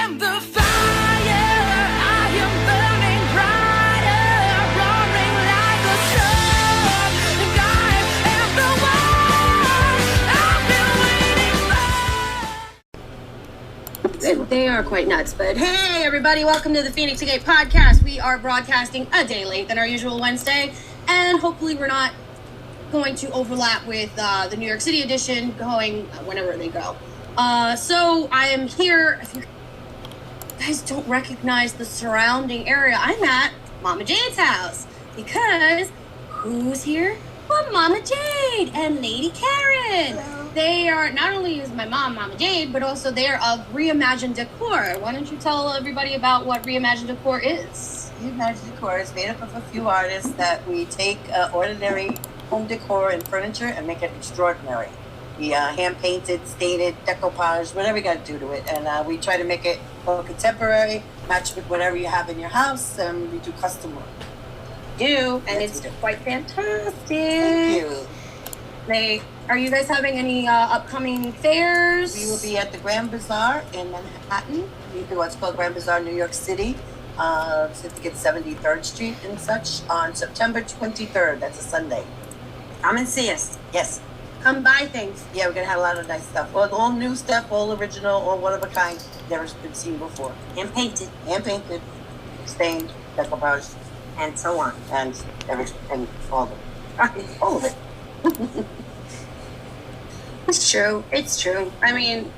am the fire, I am burning brighter, roaring like a storm, and I am the one I've been waiting for. They are quite nuts, but hey everybody, welcome to the Feinics podcast. We are broadcasting a day late than our usual Wednesday, and hopefully we're not going to overlap with the New York City edition going whenever they go. So I am here. If you guys don't recognize the surrounding area, I'm at Mama Jades House, because who's here? Well, Mama Jade and Lady Karen. Hello. They are, not only is my mom Mama Jade, but also they are of Reimagined Decor. Why don't you tell everybody about what Reimagined Decor is? Reimagined Decor is made up of a few artists that we take ordinary home decor and furniture and make it extraordinary. We hand-painted, stained, decoupage, whatever you got to do to it. And we try to make it more contemporary, match with whatever you have in your house, and we do custom work. And it's quite fantastic. Thank you. Are you guys having any upcoming fairs? We will be at the Grand Bazaar in Manhattan. We do what's called Grand Bazaar, New York City. I think it's 73rd Street and such on September 23rd. That's a Sunday. Come and see us. Yes. Come buy things. Yeah, we're going to have a lot of nice stuff. All new stuff, all original, all one of a kind. Never been seen before. Hand painted. Hand-painted, stained, decoupage, And so on. and all of it. All of it. It's true. It's true. I mean,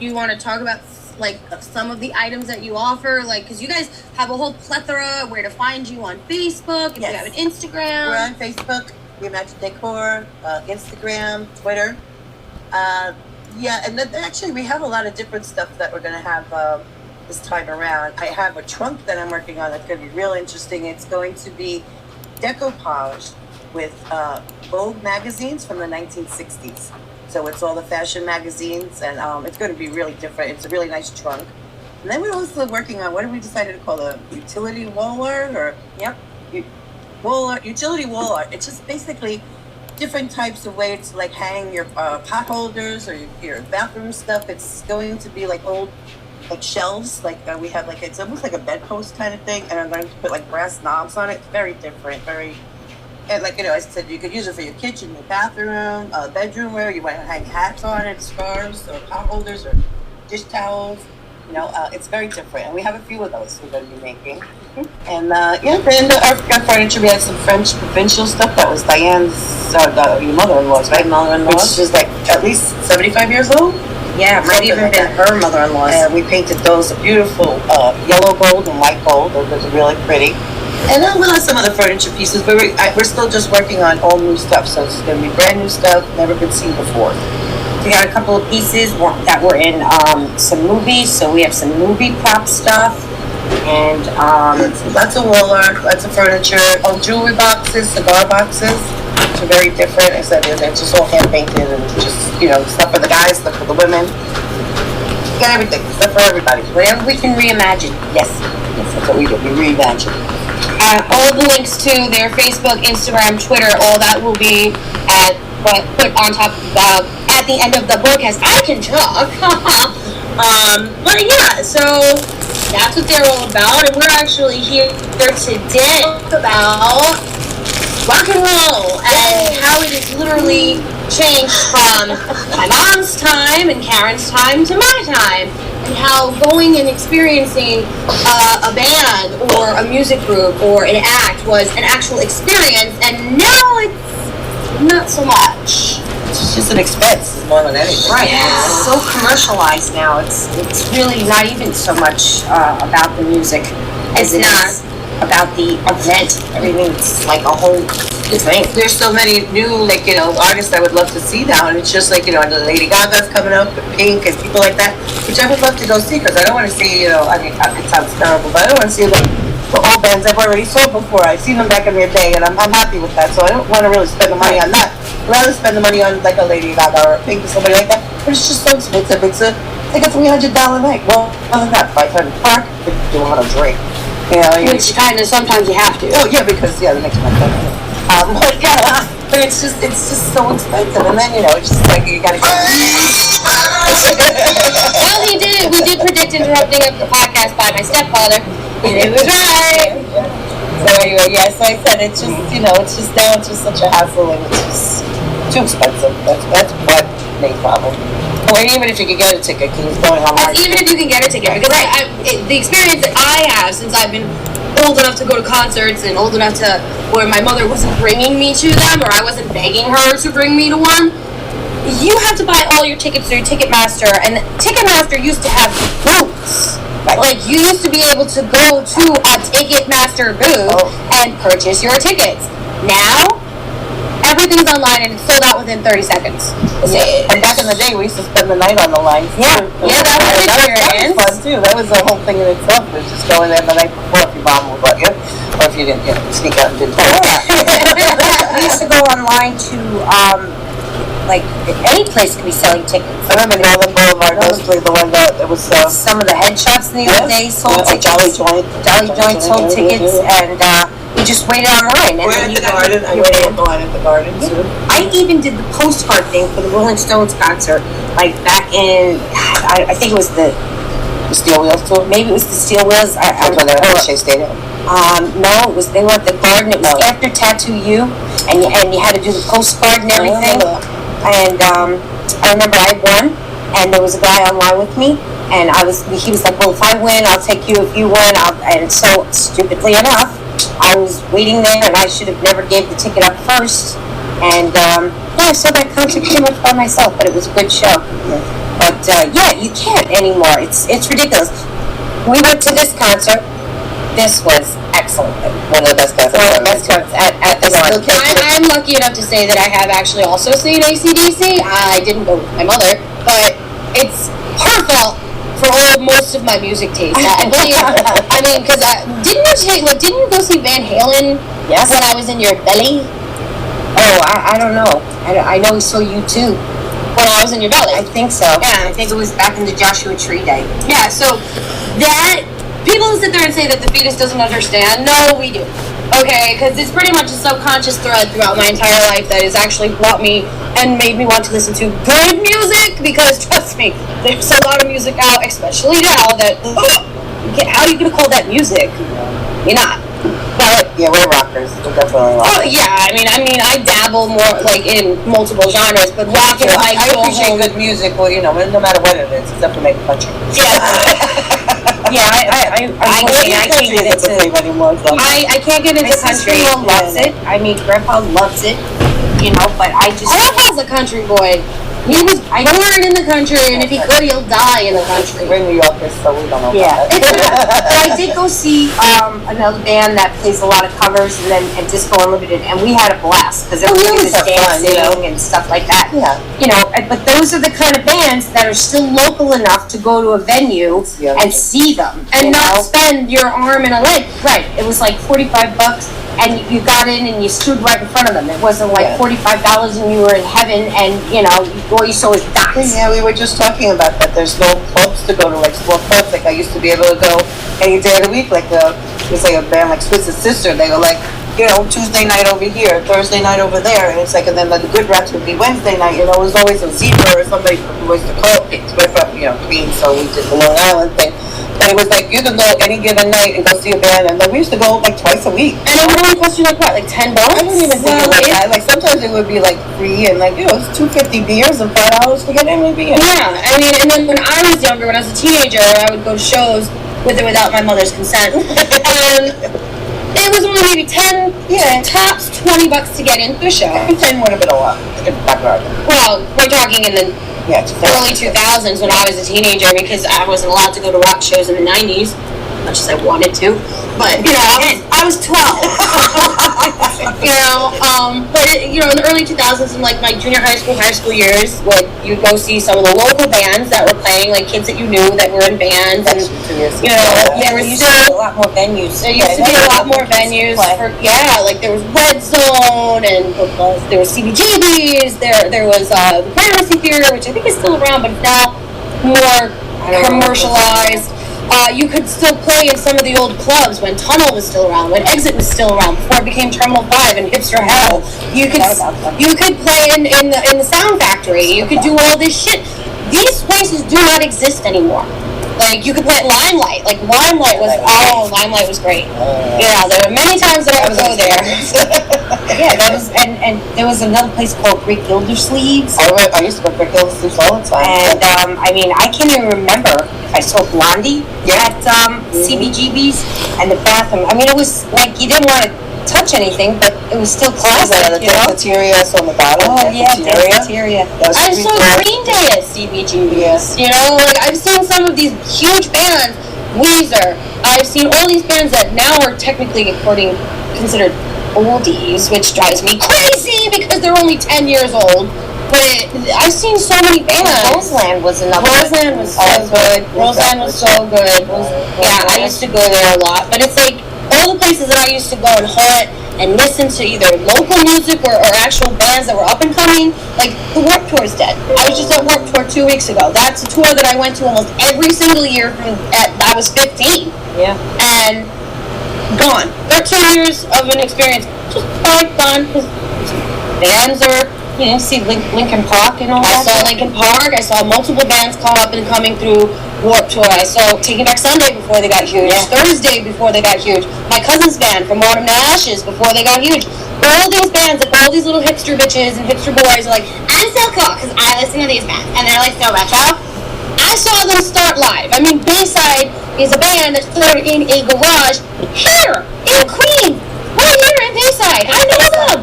you want to talk about like some of the items that you offer, like, because you guys have a whole plethora where to find you on Facebook. If Yes. you have an Instagram. We're on Facebook, Reimagined Decor, Instagram, Twitter. And then actually we have a lot of different stuff that we're going to have this time around. I have a trunk that I'm working on that's going to be real interesting. It's going to be decoupage with Vogue magazines from the 1960s. So it's all the fashion magazines, and it's going to be really different. It's a really nice trunk. And then we're also working on, what have we decided to call a utility wall art? Utility wall art. It's just basically different types of ways to like hang your pot holders or your bathroom stuff. It's going to be like old like shelves, like we have like, it's almost like a bedpost kind of thing, and I'm going to put like brass knobs on it. It's very different, and like, I said, you could use it for your kitchen, your bathroom, bedroom wear. You want to hang hats on it, scarves, or pot holders, or dish towels. It's very different, and we have a few of those we're going to be making. And then our furniture, we had some French provincial stuff that was Diane's, your mother-in-law's, right? Which is like at least 75 years old. Yeah, it might even been her mother-in-law's. And we painted those a beautiful yellow gold and white gold. Those are really pretty. And then we'll have some other furniture pieces, but we're still just working on all new stuff. So it's going to be brand new stuff, never been seen before. We got a couple of pieces that were in some movies, so we have some movie prop stuff, and lots of wall art, lots of furniture, jewelry boxes, cigar boxes, which are very different. I said they're just all hand painted and just stuff for the guys, stuff for the women. Got everything, stuff for everybody. whatever we can reimagine. Yes, that's what we do. We reimagine. All of the links to their Facebook, Instagram, Twitter, all that will be put on top at the end of the broadcast. I can talk. But yeah, so that's what they're all about, and we're actually here today about rock and roll and how it has literally changed from my mom's time and Karen's time to my time, and how going and experiencing a band or a music group or an act was an actual experience, and now it's not so much. It's just an expense more than anything. Right. Yeah. It's so commercialized now. It's really not even so much about the music as it is about the event. Everything's like a whole thing. There's so many new, artists I would love to see now, and it's just like, Lady Gaga's coming up, with Pink, and people like that, which I would love to go see, because I don't want to see, it sounds terrible, but I don't want to see the old bands I've already saw before. I've seen them back in their day, and I'm happy with that, so I don't want to really spend the money on that. I'd rather spend the money on, like, a Lady Gaga or a Pink or somebody like that, but it's just so expensive. It's like a $300 night. Well, other than that, $500 park, do a lot of drink. Which kind of sometimes you have to. Oh yeah, because the next month. But it's just so expensive, and then it's just like you gotta. Well, we did interrupting of the podcast by my stepfather, and it was right. So anyway, yeah, so I said it's just, it's just now it's just such a hassle and it's just too expensive. That's what main problem. Or even if you could get a ticket, because it's going online. Even if you can get a ticket, because the experience that I have since I've been old enough to go to concerts and old enough to where my mother wasn't bringing me to them or I wasn't begging her to bring me to one, you have to buy all your tickets through Ticketmaster, and Ticketmaster used to have booths. Right. Like, you used to be able to go to a Ticketmaster booth and purchase your tickets. Now, everything's online and it's sold out within 30 seconds. Yeah. And back in the day, we used to spend the night on the line. Yeah, that was an experience. That was fun too. That was the whole thing in itself. It was just going there the night before if your mom would let you, or if you didn't, sneak out and didn't. We used to go online to, like, any place could be selling tickets. I remember Northern Boulevard, mostly the one that it was. Some of the head shops in the old days sold tickets. Jolly Joint. Jolly Joint sold tickets, and we just waited online. And We're at the garden. I waited in line at the garden too. I even did the postcard thing for the Rolling Stones concert, like back in, I think it was the Steel Wheels too. Maybe it was the Steel Wheels. I when they were at Shea Stadium. No, they were at the garden. It was after Tattoo You, and you had to do the postcard and everything. And I remember I won, and there was a guy online with me, and he was like, well, if I win, I'll take you. If you win, and so, stupidly enough, I was waiting there, and I should have never gave the ticket up first. And, I saw that concert pretty much by myself, but it was a good show. But, you can't anymore. It's ridiculous. We went to this concert. This was excellent. One of the best concerts. At the garden. I'm lucky enough to say that I have actually also seen AC/DC. I didn't go with my mother, but it's her fault for most of my music taste. I believe. I mean, because didn't you go see Van Halen? Yes. When I was in your belly. Oh, I don't know. I know we saw you too. When I was in your belly. I think so. Yeah. I think it was back in the Joshua Tree day. Yeah. So that. People sit there and say that the fetus doesn't understand. No, we do. Okay, because it's pretty much a subconscious thread throughout my entire life that has actually brought me and made me want to listen to good music, because trust me, there's a lot of music out, especially now, that, how are you going to call that music? You're not. But, yeah, we're rockers. We're definitely rockers. Oh, yeah, I mean, I dabble more, like, in multiple genres, but rock and I appreciate good music, well, no matter what it is, except to make country. Yeah. I can't get into anymore. So. I can't get into country. My sister loves it. I mean, Grandpa loves it. But I just. Grandpa's a country boy. He was born in the country, and if he could, he'll die in the country. We're New Yorkers, so we don't know. Yeah. I did go see another band that plays a lot of covers and Disco Unlimited, and we had a blast because everybody was dancing and stuff like that. Yeah. But those are the kind of bands that are still local enough to go to a venue and see them and not spend your arm and a leg. Right. It was like $45. And you got in and you stood right in front of them. It wasn't like $45 and you were in heaven and, all you saw was dots. Yeah, we were just talking about that. There's no clubs to go to, like small clubs. Like I used to be able to go any day of the week. Like there's like a band like Twisted Sister. They go like, Tuesday night over here, Thursday night over there. And it's like, and then the good rats would be Wednesday night. It was always a Zebra or somebody who was the club. We're from, Queens, so we did the Long Island thing. And it was like, you could go any given night and go see a band, and then we used to go like twice a week. And it would only cost you like what, like $10? I didn't even think it like that. Like sometimes it would be like free, and like it's $2.50 beers and $5 to get in maybe. Yeah, I mean, and then when I was younger, when I was a teenager, I would go to shows with or without my mother's consent, and it was only maybe 10, tops $20 to get into a show. 10 would have been a lot. Well, we're talking in the early 2000s when I was a teenager, because I wasn't allowed to go to rock shows in the 90s, much as I wanted to. But, I was 12. But, in the early 2000s, in like my junior high school years, you'd go see some of the local bands that were playing, like kids that you knew that were in bands. And, there used to be a lot more venues. There used to be a lot more venues. Like there was Red Zone, and there was CBGB's, there was the Fantasy Theater, which I think is still around, but it's now more commercialized. You could still play in some of the old clubs when Tunnel was still around, when Exit was still around, before it became Terminal 5 and Hipster Hell. You could play in the Sound Factory. You could do all this shit. These places do not exist anymore. Like, you could play Limelight. Like, Limelight was great. Yeah, there were many times that I would go there. Yeah, that was, and there was another place called Rick Gildersleeve's. I used to go to Rick Gildersleeve's all the time. And, I mean, I can't even remember if I saw Blondie at CBGB's and the bathroom. I mean, it was like you didn't want to touch anything, but it was still classic, The cafeteria on the bottom. Oh, yeah, cafeteria. I saw Green Day at CBGB's. You know, like, I've seen some of these huge bands, Weezer. I've seen all these bands that now are technically considered oldies, which drives me crazy because they're only 10 years old. But I've seen so many bands. Roseland was another. Roseland was so good. Roseland was so good. Yeah, I used to go there a lot. But it's like all the places that I used to go and haunt and listen to either local music or actual bands that were up and coming. Like, the Warped Tour is dead. I was just at Warped Tour 2 weeks ago. That's a tour that I went to almost every single year I was 15. Yeah. And gone. 13 years of an experience. Just gone. Because bands are... You know, see Linkin Park and all I that. saw Linkin Park. I saw multiple bands come up and coming through Warped Tour. I saw Taking Back Sunday before they got huge. Thursday before they got huge. My cousin's band from Autumn to Ashes before they got huge. All these bands, like all these little hipster bitches and hipster boys are like, I'm so cool because I listen to these bands. And they're like so retro. I saw them start live. I mean, Bayside is a band that started in a garage here in Queens. Right here in Bayside. I know them.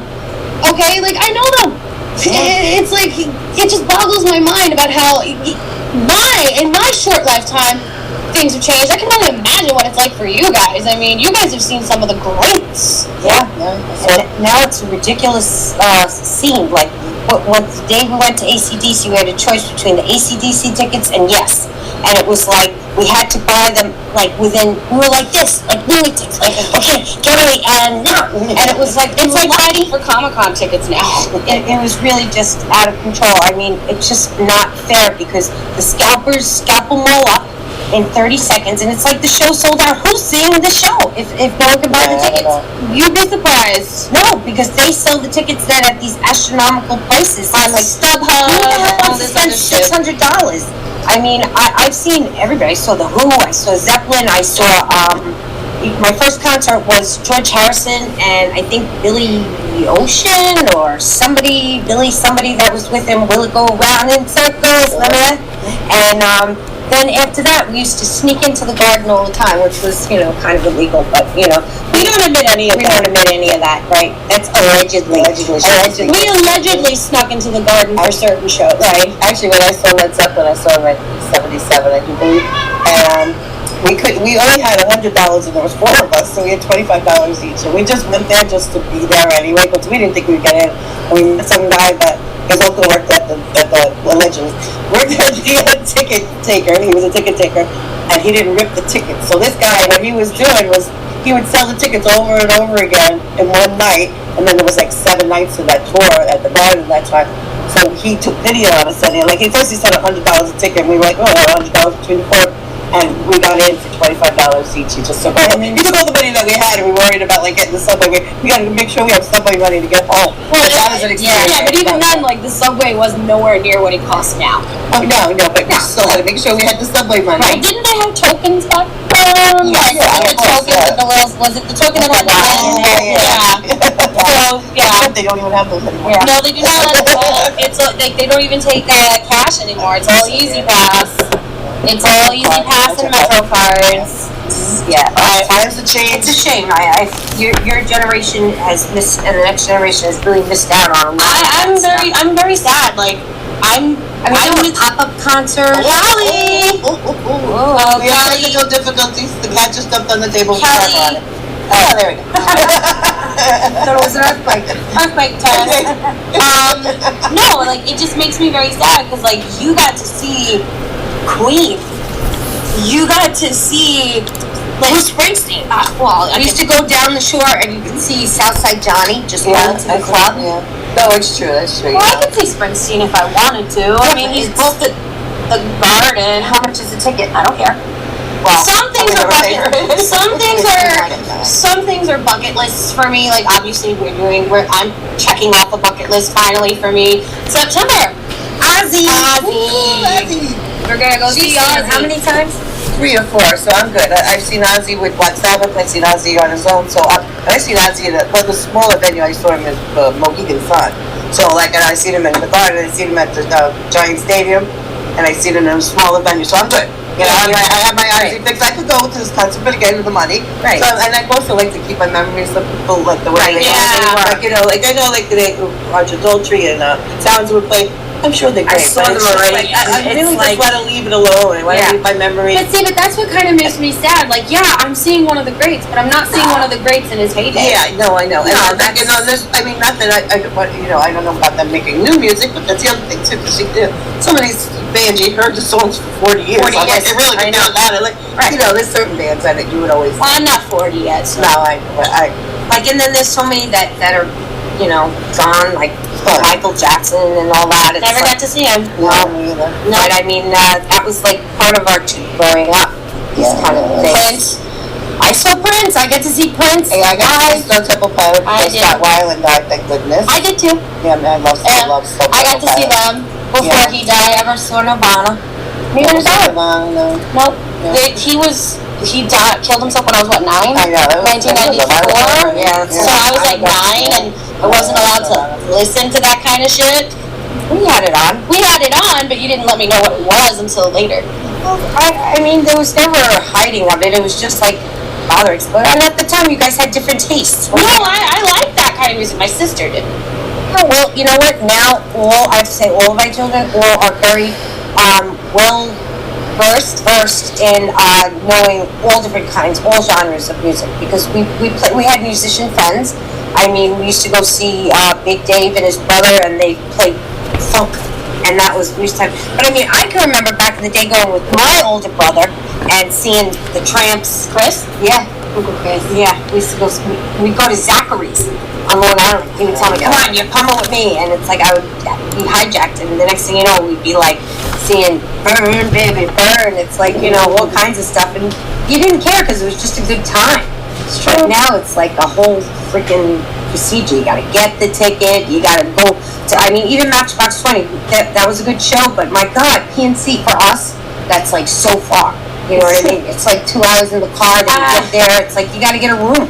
Okay? Like, I know them. It's like, it just boggles my mind about how in my short lifetime things have changed. I can only imagine what it's like for you guys. I mean, you guys have seen some of the greats. Yeah. And now it's a ridiculous scene. Like, when the day we went to AC/DC, we had a choice between the AC/DC tickets and Yes. And it was like, we had to buy them, like, we were like this, like lunatics, like, okay, get away, and no. And it was like, It's like fighting for Comic-Con tickets now. it was really just out of control. I mean, it's just not fair because the scalpers scalp them all up in 30 seconds, and it's like the show sold out. Who's seeing the show if no one can buy the tickets? You'd be surprised. No, because they sell the tickets then at these astronomical prices. On like StubHub, Who the hell all wants to this spend other shit. $600? I mean, I've seen everybody. I saw The Who, I saw Zeppelin, I saw, my first concert was George Harrison and I think Billy Ocean or somebody that was with him. Will it go around in circles? Remember that? And then after that, we used to sneak into the garden all the time, which was, you know, kind of illegal, but, you know, We don't admit any of we that. don't admit any of that, right? That's allegedly. We allegedly snuck into the garden for certain shows. Right. Actually, when I saw Led Zeppelin, I saw him at 77, I do believe. And we only had $100 and there was 4 of us, so we had $25 each. And we just went there just to be there anyway, but we didn't think we'd get in. And we met some guy that his uncle worked at the Legends. Worked at the ticket taker, and he was a ticket taker, and he didn't rip the tickets. So this guy, what he was doing was he would sell the tickets over and over again in one night, and then there was like 7 nights of that tour at the garden that time. So he took video on us, and like first he said $100 a ticket, and we were like, oh, $100 between the 4, and we got in for $25 each. He just took he took all the money that we had, and we worried about like getting the subway. We got to make sure we have subway money to get home. Well, that was an experience. Yeah, but even then, like, the subway was nowhere near what it costs now. Oh, no, but we still had to make sure we had the subway money. Right? Didn't they have tokens back then? Yes, The token with the little, was it the token that had the little? So, yeah. They don't even have those anymore. No, they do not. It's all, they don't even take cash anymore. It's all Easy Pass. It's all Easy Pass and Metro cards. Yeah. Times have changed. It's a shame. Your generation has missed, and the next generation has really missed out on. I'm very sad. Like, I'm with pop-up concerts. Kelly. We have technical difficulties. The cat just jumped on the table. Kelly. Oh, there we go. There was an earthquake. Earthquake test. No, like, it just makes me very sad because, like, you got to see Queen. You got to see, like, Bruce Springsteen. well, I We used to go down the shore and you could see Southside Johnny just going to the club. Yeah. No, it's true. That's true. Well, I could see Springsteen if I wanted to. I mean, he's both the garden. How much is the ticket? I don't care. Well, Some things are bucket. Some things are bucket lists for me. Like, obviously, I'm checking off a bucket list finally for me. September. Ozzy. We're gonna go see Ozzy. How many times? 3 or 4, so I'm good. I've seen Ozzy with Black Sabbath. I've seen Ozzy on his own. So I've seen Ozzy at the smaller venue. I saw him at Mohegan Sun. So like, and I seen him in the garden. I seen him at the Giant Stadium, and I seen him in a smaller venue. So I'm good. You know, I have my Ozzy fix. I could go to this concert, but again, with the money. Right. So, and I also like to keep my memories of people like the way they were. Like, you know, like I know like the Roger Daltrey and Sounds would play. I'm sure they're great. I saw them already. I really just want to leave it alone. I want to leave my memories. But see, that's what kind of makes me sad. Like, yeah, I'm seeing one of the greats, but I'm not seeing one of the greats in his heyday. Yeah, no, I know. And you know, there's, I mean, not that I don't know about them making new music, but that's the other thing too. Because some of these bands, you heard the songs for 40 years. 40 years. Like, it really did not matter. Like, you know, there's certain bands that you would always. Well, I'm not 40 yet. So. No, I Like, and then there's so many that are, you know, gone, like Michael Jackson and all that. It's Never like, got to see him. no, me either. No, but I mean, that was like part of our growing up. These kind of things. Prince. I saw Prince. I get to see Prince. Hey, I got to see Stone Temple Pilots. I did. Scott Weiland died, thank goodness. I did too. Yeah, man, I love Stone Temple I got to see them before he died. I ever saw Nirvana. Neither did I. No. Nope. He died, killed himself when I was, 9? I know. That was 1994? Yeah. So I was 9, and I wasn't allowed to listen to that kind of shit. We had it on. We had it on, but you didn't let me know what it was until later. Well, I mean, there was never a hiding of it. It was just like bother explaining. And at the time, you guys had different tastes. No, I like that kind of music. My sister did. Oh, well, you know what? Now, I have to say, all of my children all are very well versed in knowing all different kinds, all genres of music, because we had musician friends. I mean, we used to go see Big Dave and his brother, and they played funk, and that was we used to have. But I mean, I can remember back in the day going with my older brother and seeing the Tramps. Chris? Yeah, Uncle Chris. Yeah, we used to go. We'd go to Zachary's on Long Island. He would tell me, "Come on, you're coming with me," and it's like I would be hijacked, and the next thing you know, we'd be like seeing "Burn, Baby, Burn." It's like, you know, all kinds of stuff, and you didn't care because it was just a good time. It's true. But now it's like a whole freaking procedure. You got to get the ticket. You got to go to. I mean, even Matchbox 20. That was a good show, but my God, PNC for us, that's like so far. You know what I mean? It's like 2 hours in the car. Then you get there. It's like you got to get a room.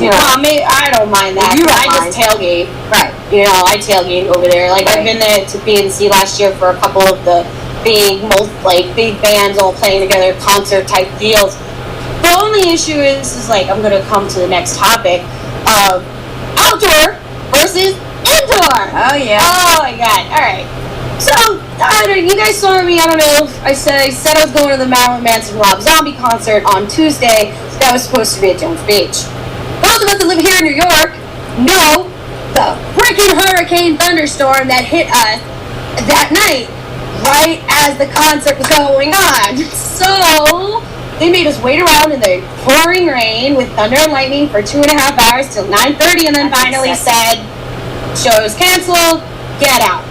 You know, I don't mind that. You don't I mind. just tailgate. Right. You know, I tailgate over there. Like, I've been there to PNC last year for a couple of the big bands all playing together, concert type deals. The only issue is like, I'm gonna come to the next topic of outdoor versus indoor. Oh yeah. Oh my God. All right. So, you guys saw me, I don't know, I said I was going to the Marilyn Manson Rob Zombie concert on Tuesday. That was supposed to be at Jones Beach. Those of us that live here in New York know the freaking hurricane thunderstorm that hit us that night, right as the concert was going on. So, they made us wait around in the pouring rain with thunder and lightning for 2.5 hours till 9:30, and then finally said, show is canceled, get out.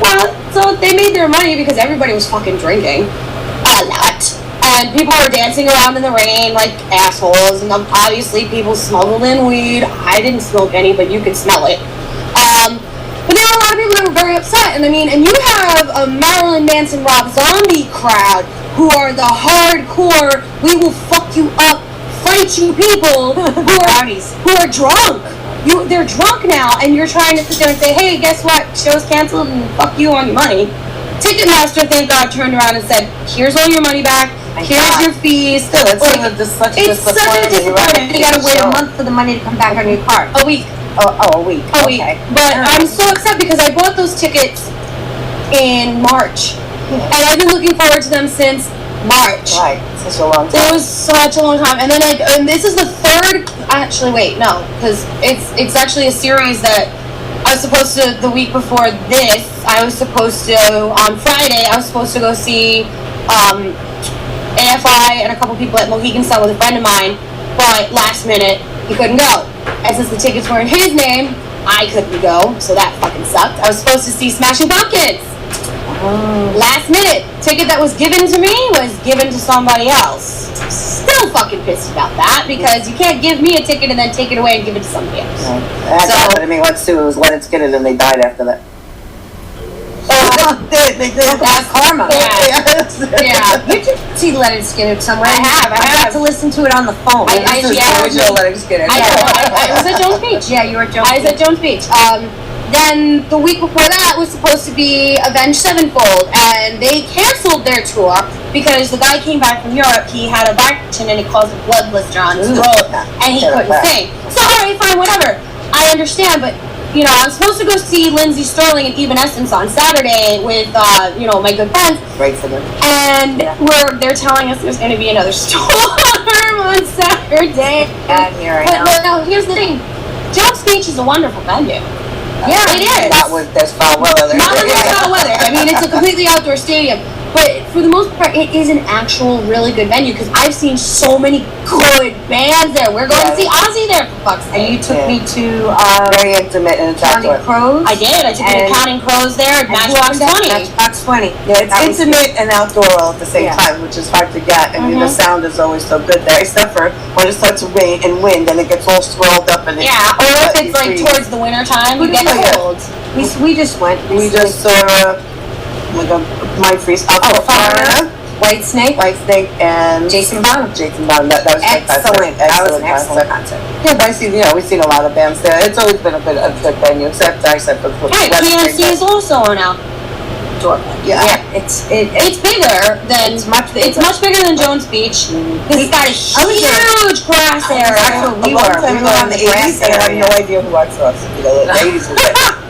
Well, so they made their money because everybody was fucking drinking a lot. And people were dancing around in the rain like assholes. And obviously people smuggled in weed. I didn't smoke any, but you could smell it. But there were a lot of people that were very upset. And I mean, and you have a Marilyn Manson Rob Zombie crowd who are the hardcore, we will fuck you up, fight you people who are drunk. They're drunk now, and you're trying to sit there and say, hey, guess what? Show's canceled, and fuck you on your money. Ticketmaster, thank God, turned around and said, here's all your money back. Here's your fees. Still, it's such a disappointment. You gotta wait a month for the money to come back on your card. A week. A week. A week. But I'm so upset because I bought those tickets in March. And I've been looking forward to them since March. Right, such a long time. It was such a long time. And then and this is the third, actually wait, no, because it's actually a series that I was supposed to, the week before this, I was supposed to, on Friday, I was supposed to go see AFI and a couple people at Mohegan Sun with a friend of mine, but last minute, he couldn't go. And since the tickets were in his name, I couldn't go, so that fucking sucked. I was supposed to see Smashing Pumpkins. Last minute, ticket that was given to me was given to somebody else. Still fucking pissed about that because you can't give me a ticket and then take it away and give it to somebody else. I mean, let's see, it was Leonard Skinner and they died after that. Oh They did. Bad karma. Yeah. You did see Leonard Skinner somewhere. I have. got to listen to it on the phone. This is the original Leonard Skinner. I was at Jones Beach. Yeah, you were joking. I was at Jones Beach. Then the week before that was supposed to be Avenged Sevenfold, and they canceled their tour because the guy came back from Europe. He had a back action and it caused a blood blister on his throat, and he couldn't sing. So alright, fine, whatever. I understand, but you know, I'm supposed to go see Lindsey Sterling and Evanescence on Saturday with you know, my good friends. Great for them. And they're telling us there's going to be another storm on Saturday. Out here, I know. But no, here's the thing. Jones Beach is a wonderful venue. Yeah, it is. Not with this foul weather. Not when there's foul weather. I mean, it's a completely outdoor stadium. But for the most part, it is an actual really good venue because I've seen so many good bands there. We're going to see Ozzy there, for fuck's sake. And you took me to very intimate and Counting Crows. I did. I took you to Counting Crows there at Matchbox 20. Matchbox 20. Yeah, it's intimate and outdoor all at the same time, which is hard to get. I mean, the sound is always so good there, except for when it starts to rain and wind, and it gets all swirled up. And yeah, or if it's like towards the winter time, you get cold. We just went. We just saw like a Mind Freeze up Foreigner, White Snake, and Jason Bonham. That was excellent. That was an excellent concert. Yeah, but I see, we've seen a lot of bands there. It's always been a good venue, except for right, PNC is also an outdoor venue. Yeah, it's bigger than it's much bigger than Jones Beach. It's got a huge grass area. That's where we were. We were on the grass area. I have no area. idea who I saw. The 80s.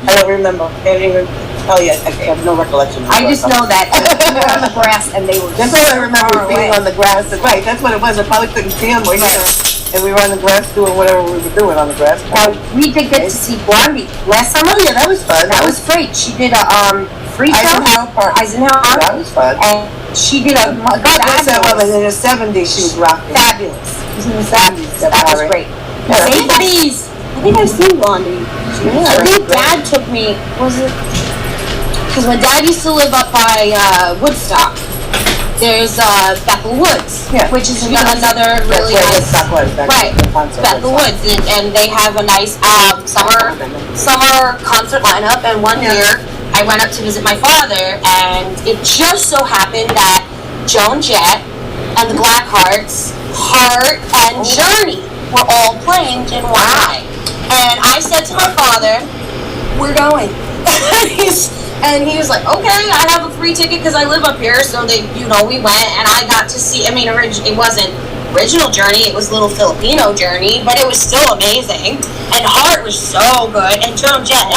I don't remember. Can't even tell you. I have no recollection. I just know that we were on the grass and they were That's all I remember, being on the grass. Right, that's what it was. I probably couldn't see them. And we were on the grass doing whatever we were doing on the grass. Now, we did get to see Blondie last summer. Oh, yeah, that was fun. That was great. She did a free show. Eisenhower. That was fun. And she did a God bless that woman. In the 70s, she was rocking. fabulous. It was in the 70s. That was great. Yeah. 80s. I think I've seen Blondie. I think Dad took me. Was it? Because my dad used to live up by Woodstock. There's Bethel Woods, which is another really nice. Right, Bethel Woods, and they have a nice summer concert lineup. And one year, I went up to visit my father, and it just so happened that Joan Jett and the Blackhearts, Heart, and Journey were all playing in one night. And I said to my father, "We're going." And he was like, "Okay, I have a free ticket because I live up here." So we went, and I got to see. I mean, it wasn't original Journey; it was little Filipino Journey, but it was still amazing. And Heart was so good, and Joan Jett,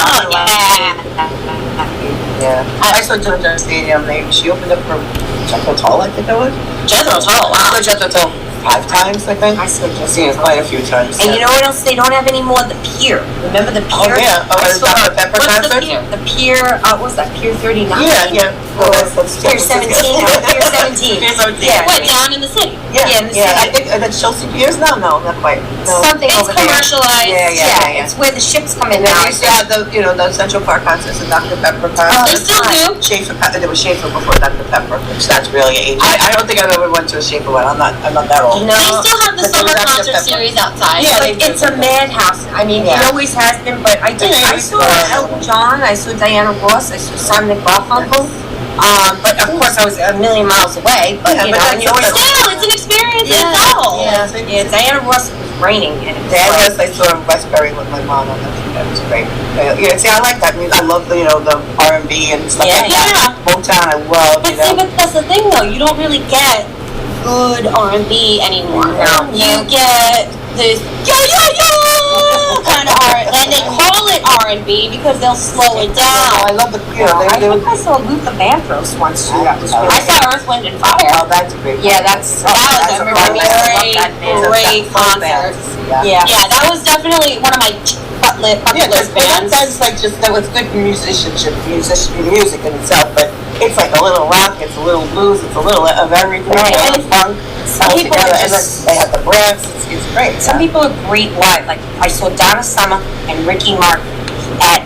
yeah. I saw Joan Jett Stadium. She opened up for Jethro Tull, I think that was. Jethro Tull, wow. I saw Jethro Tull 5 times, I think. I still I've seen it quite a few times. And you know what else they don't have anymore? The Pier. Remember the Pier? Oh, yeah. Oh, I saw Dr. Pepper What's concert? the Pier? What was that? Pier 39? Yeah. Or Pier 17. Pier 17. Pier 17. Yeah. What, down in the city? Yeah, in the I think that's Chelsea Piers? No, not quite. No. Something It's over there. commercialized. Yeah. It's where the ships come in And then now. we used to have the Central Park concerts and Dr. Pepper They concerts. still do. There was Schaefer before Dr. Pepper, which that's really age. I don't think I've ever went to a Schaefer one. I'm not that old. They still have the But summer there was concert Dr. Pepper. series outside. Yeah, But it's a madhouse. I mean, it always has been, but I did. I saw Elton John, I saw Diana Ross, I saw Simon Garfunkel. But of course I was a million miles away, but Yeah, you but know, that's and you always Still, it's an experience in itself. Yeah, Diana Ross was raining and it was Yeah, like, I saw Westbury with my mom, and that was great. Yeah, see, I like that. I mean, I love the R&B and stuff like that. Motown, I love. But see, but that's the thing though. You don't really get good R&B anymore. No. You get this kind of R&B, and they call it R&B because they'll slow it I down. love the I think I saw Luther Vandross once too. That was really I saw Earth, Wind, and Fire. Oh, that's great. Yeah, that's That was a great concert. Yeah. Yeah, that was definitely one of my bucket list bands. That's like that was good musicianship, music in itself, but it's like a little rock, it's a little blues, it's a little of everything, Right. a little funk. Some all people together, are and just- then they have the brass. It's great. Some people are great live. Like I saw Donna Summer and Ricky Martin at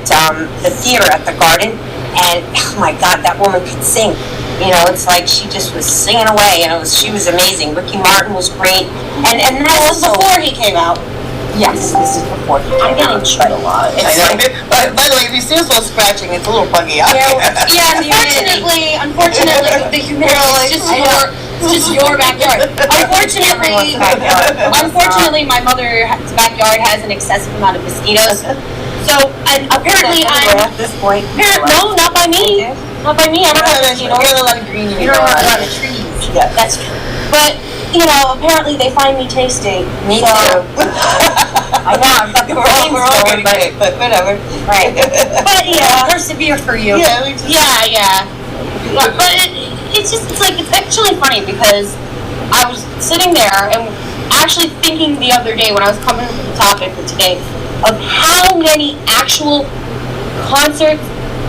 the theater at the Garden, and oh my God, that woman could sing. You know, it's like she just was singing away, and she was amazing. Ricky Martin was great, and That was also before he came out. Yes, this is before. I'm getting chewed a lot. I know. By the way, if you see us all scratching, it's a little buggy out here. Yeah, unfortunately, the humidity is just your backyard. Unfortunately, my mother's backyard has an excessive amount of mosquitoes. So, and apparently at this point. no, not by me. Not by me. I don't have mosquitoes. We have a lot of green. You don't have a lot of trees. Yeah. That's true. But, apparently they find me tasty. Me So, too. I know, I'm fucking We're all getting sick, but whatever. Right. But yeah, persevere for you. Yeah, we just. Yeah. But it's actually funny because I was sitting there and actually thinking the other day when I was coming up with the topic for today of how many actual concerts,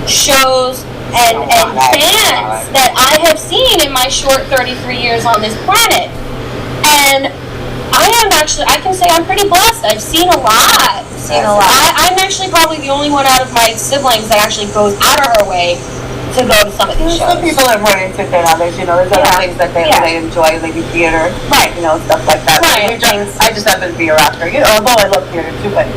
shows, and bands that I have seen in my short 33 years on this planet. And I can say I'm pretty blessed. I've seen a lot. I'm actually probably the only one out of my siblings that actually goes out of her way to go to some of these shows. Some people are more into than others, there's other things that they enjoy, maybe theater, Right. Stuff like that. Right. I just happen to be a rocker, although I love theater too, but,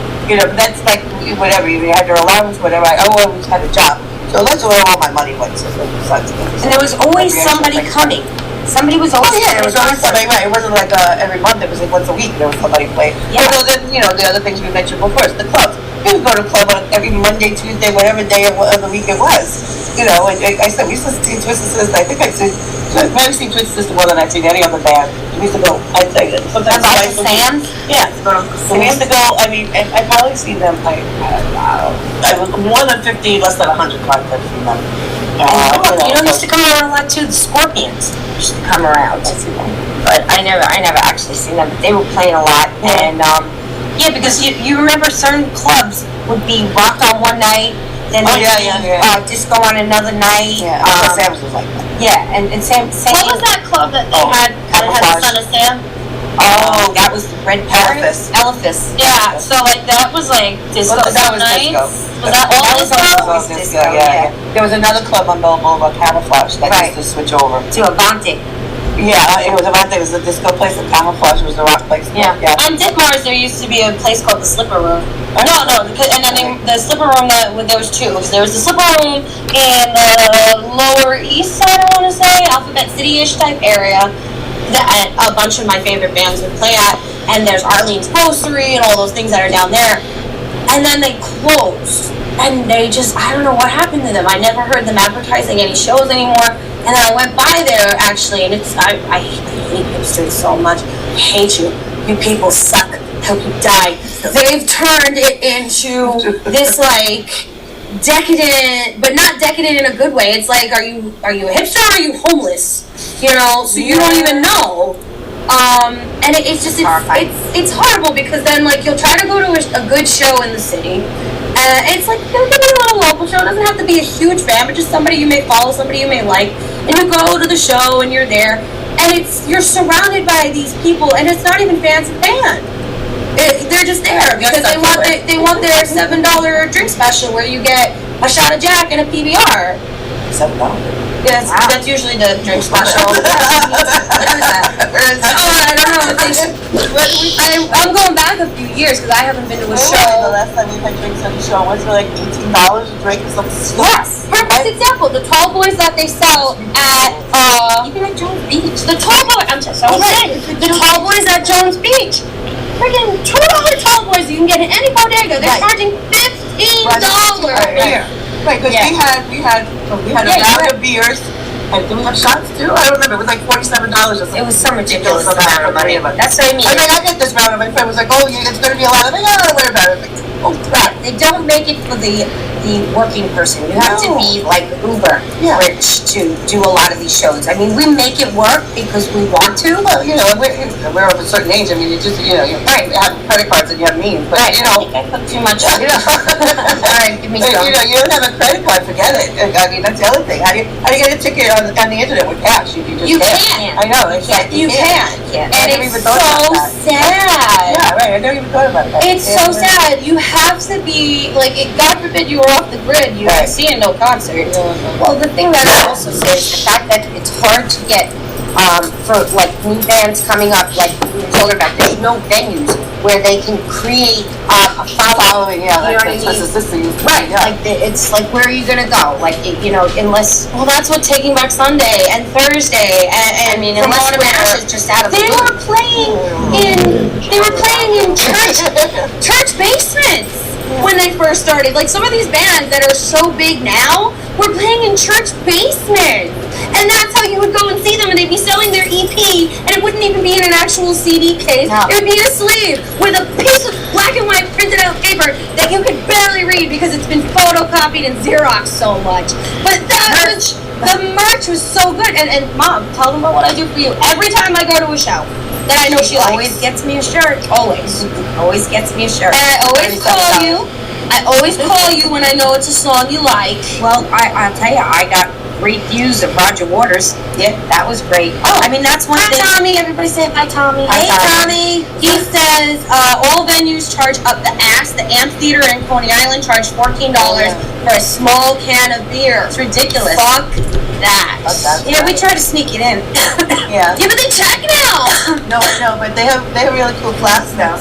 that's like, whatever, you had your allowance, whatever, I always had a job. So that's where all my money went, And there was always somebody coming. Somebody was always there was always somebody, right, it wasn't like every month, it was like once a week there was somebody playing. Yeah. So then, the other things we mentioned before, the clubs. You would go to a club on every Monday, Tuesday, whatever day of the week it was. And I said, we used to see Twisted Sister, I think I've seen Twisted Sister more than I've seen any other band. We used to go, I'd say, sometimes About the Sands? Yeah, so we used to go, I've probably seen them, I was more than 50, less than 100 times I've seen them. Used to come around a lot too. The Scorpions used to come around, but I never actually seen them. But they were playing a lot, and because you remember certain clubs would be rock on one night, then disco on another night. Sam's was like that. Yeah, and Sam. What was that club that they had that had the Son of Sam? Oh, that was the Red Parrot. Elephas. Yeah, so that was disco. That was nights. disco. Was that all disco? Disco, yeah. There was another club on Bell Boulevard, Camouflage, that used to switch over. To Avante. Yeah, it was Avante. It was the disco place. The Camouflage was the rock place. Yeah. On Ditmars, there used to be a place called the Slipper Room. No, and then the Slipper Room, there was two. There was the Slipper Room in the Lower East Side, I want to say, Alphabet City-ish type area, that a bunch of my favorite bands would play at. And there's Arlene's Postery and all those things that are down there. And then they closed. And they just, I don't know what happened to them. I never heard them advertising any shows anymore. And then I went by there, actually, and I hate hipsters so much. I hate you. You people suck. Hope you die. They've turned it into this, decadent, but not decadent in a good way. It's like, are you a hipster or are you homeless? So you don't even know. And it's horrible because then you'll try to go to a good show in the city. It's like, it can be a little local show. It doesn't have to be a huge band, but just somebody you may follow, somebody you may like. And you go to the show and you're there. And you're surrounded by these people, and it's not even fans of the band. They're just there because they want their $7 drink special where you get a shot of Jack and a PBR. $7. Yeah, that's usually the drink special. What is that? I don't know. I'm going back a few years because I haven't been to a show. The last time we had drinks at a show was $18 a drink or something. Yes. Perfect example. The tall boys that they sell at even at Jones Beach. The tall boys. I'm so excited. The tall boys at Jones Beach. Freaking $2 tall boys you can get in any bodega. They're charging $15. Right, because we had a round of beers, and did we have shots too? I don't remember. It was like $47 or something. It was some ridiculous amount of money. That's what I mean. I get this round, and my friend was like, "Oh, it's going to be a lot." I'm like, "Oh, don't worry about it." Oh crap! They don't make it for the working person. You have to be uber rich to do a lot of these shows. I mean, we make it work because we want to. Well, we're of a certain age. I mean, you just you have credit cards and you have means, but I think I put too much. All right, give me some. You don't have a credit card, forget it. I mean, that's the other thing. How do you get a ticket on the internet with cash? You can't. I know. You can't. And it's so sad. Yeah, right. I never even thought about that. It's so sad. You have to be God forbid you were off the grid. You would see no concert. Well, the thing that I also say is the fact that it's hard to get for new bands coming up. Like we were talking about, there's no venues where they can create a following. Yeah, You know what I like mean? his sister used to. Right, Yeah. like it's like, where are you gonna go? Like, unless, Well, that's what Taking Back Sunday and Thursday and I mean, from unless Autumn we're Ashes just out of the they blue. were playing in church basements when they first started. Like, some of these bands that are so big now were playing in church basements, and that's how you would go and see them, and they'd be selling their EP, and it wouldn't even be in an actual CD case. No. It would be in a sleeve with a piece of black and white printed out paper that you could barely read because it's been photocopied and Xeroxed so much. But the merch was so good. And Mom, tell them about what I do for you every time I go to a show that I know she always likes. gets me a shirt. Always. Always gets me a shirt. And I always call you. I always call you when I know it's a song you like. Well, I'll tell you, I got great views of Roger Waters. Yeah, that was great. Oh, I mean, that's one Hi, thing. Tommy. Everybody say hi, Tommy. Hi, Hey, Tommy. Tommy. He says all venues charge up the ass. The Amphitheater in Coney Island charged $14 for a small can of beer. It's ridiculous. Fuck that. Yeah, we try to sneak it in. Yeah. Yeah, but they check now. No, but they have really cool flats now.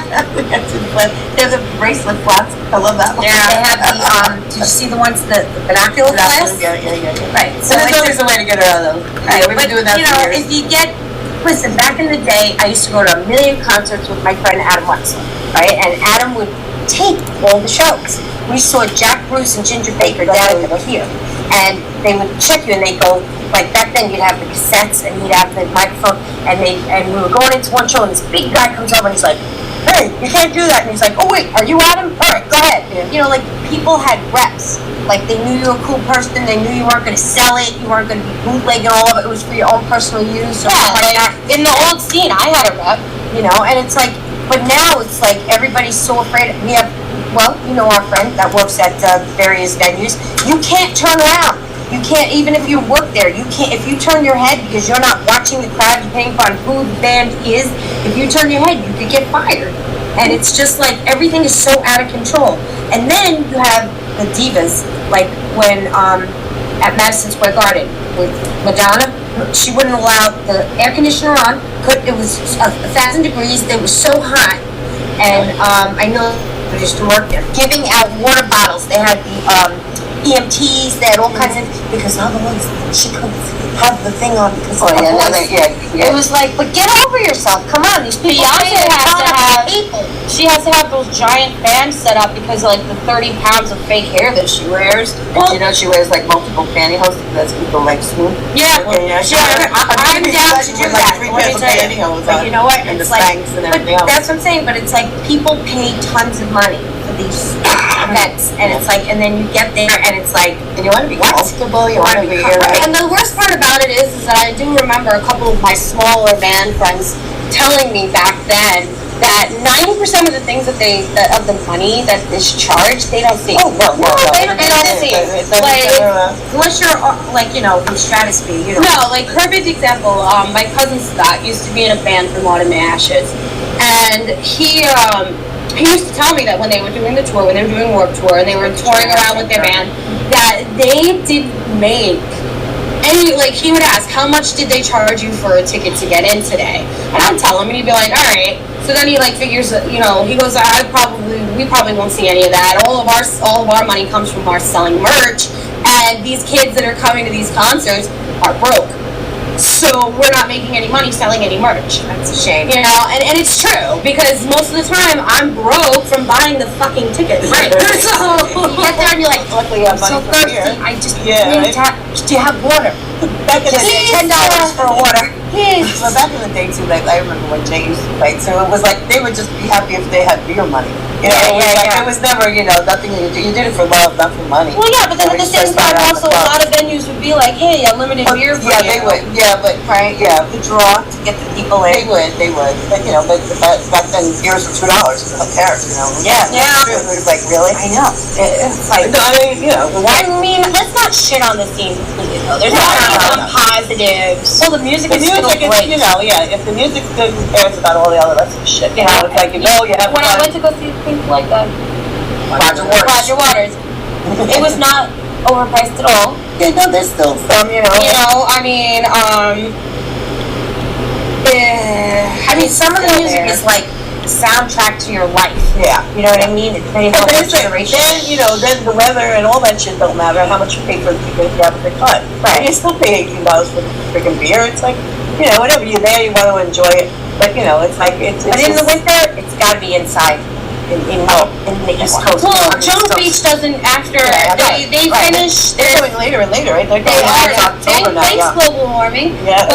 They have the bracelet flats. I love that one. They have the, did you see the ones, the binocular glass? Yeah. Right. So there's always a way to get around them. Right, Yeah, we've been doing that you for know, years. if you get, listen, back in the day, I used to go to a million concerts with my friend Adam Wetzel, right? And Adam would tape all the shows. We saw Jack Bruce and Ginger Baker down at the pier, and they would check you, and they'd go, like, back then you'd have the cassettes, and you'd have the microphone, and we were going into one show, and this big guy comes over, and he's like, hey, you can't do that. And he's like, oh wait, are you Adam? All right, go ahead. Yeah. You know, like, people had reps. Like, they knew you were a cool person, they knew you weren't going to sell it, you weren't going to be bootlegging all of it, it was for your own personal use. Or Yeah, like in the old scene, I had a rep. you know, and it's like, but now it's like everybody's so afraid. We have, well, you know, our friend that works at various venues, you can't turn around. You can't, even if you work there, you can't, if you turn your head because you're not watching the crowd, you're paying on who the band is, if you turn your head, you could get fired. And it's just like, everything is so out of control. And then you have the divas, like when, at Madison Square Garden with Madonna, she wouldn't allow the air conditioner on, it was 1,000 degrees, it was so hot. And, I know I used to work there, giving out water bottles, they had the, EMTs, they had all kinds of, because otherwise she couldn't have the thing on because of her voice. It was like, but get over yourself, come on, these people Beyonce pay a has ton to of have, people. she has to have those giant fans set up because of like the 30 pounds of fake hair that she wears. Well, you know, she wears like multiple pantyhose because people like swoop. Yeah, Yeah, I'm down to do with that. like 3 Let me pairs of tell you. pantyhose But on. you know what? And the It's like, Spanx and but everything else. that's what I'm saying. But it's like people pay tons of money for these events, and it's like, and then you get there, and it's like, And you want to be What? comfortable, you want to be comfortable. And the worst part about it is that I do remember a couple of my smaller band friends telling me back then that 90% of the things that of the money that is charged, they don't see. Oh, no. They don't see. Like, unless you're like, you know, in stratosphere, you know. no, like, perfect example, my cousin Scott used to be in a band from Autumn Ashes, and he used to tell me that when they were doing the tour, when they were doing Warped Tour, and they were touring around with their band, that they didn't make any, like, he would ask, how much did they charge you for a ticket to get in today? And I'd tell him, and he'd be like, all right. So then he, like, figures, you know, he goes, we probably won't see any of that. All of our money comes from our selling merch, and these kids that are coming to these concerts are broke. So we're not making any money selling any merch. That's a shame. You know, and it's true, because most of the time I'm broke from buying the fucking tickets. Right. So You get there and you're like, Luckily, I'm so money for thirsty. beer. I just Yeah, need right. do you have water? Back in the day, $10 for a water. well, back in the day too, like I remember when Jay used to fight, so it was like they would just be happy if they had beer money. You know, it was like it was never, you know, nothing you did. You did it for love, not for money. Well, yeah, but then at the same time, also a lot of venues would be like, "Hey, unlimited beer for Yeah, you." they would. Yeah, but Right? yeah, The draw to get the people they in. would. But you know, but back then beers were $2. Who cares? You know? Yeah. Yeah. It was like really. I know. It's like, No, I mean, you know, I mean, let's not shit on the scene completely, though. There's No, a lot no, of positives. well, the music the is still music is, great. you know, yeah. If the music's good, who cares about all the other rest of the shit? You know, it's like you know, you have When I fun. went to go see things like that, Roger Waters, it was not overpriced at all. Yeah, no, there's still some, you know. You know, I mean, I mean, some of the music is like soundtrack to your life. Yeah. You know what I mean? It's very But helpful it's like, generation. then the weather and all that shit don't matter. How much you pay for the ticket if you have a good cut. Right. And you still pay $18 for the freaking beer. It's like, whatever, you're there, you want to enjoy it. But, it's like, it's But in the just- winter, it's got to be inside. In the East Coast. Well, on the East Jones Coast. Beach doesn't after they right. finish. They're going later and later, right? They're They going are. into October now, Thanks, yeah. global warming. Yeah.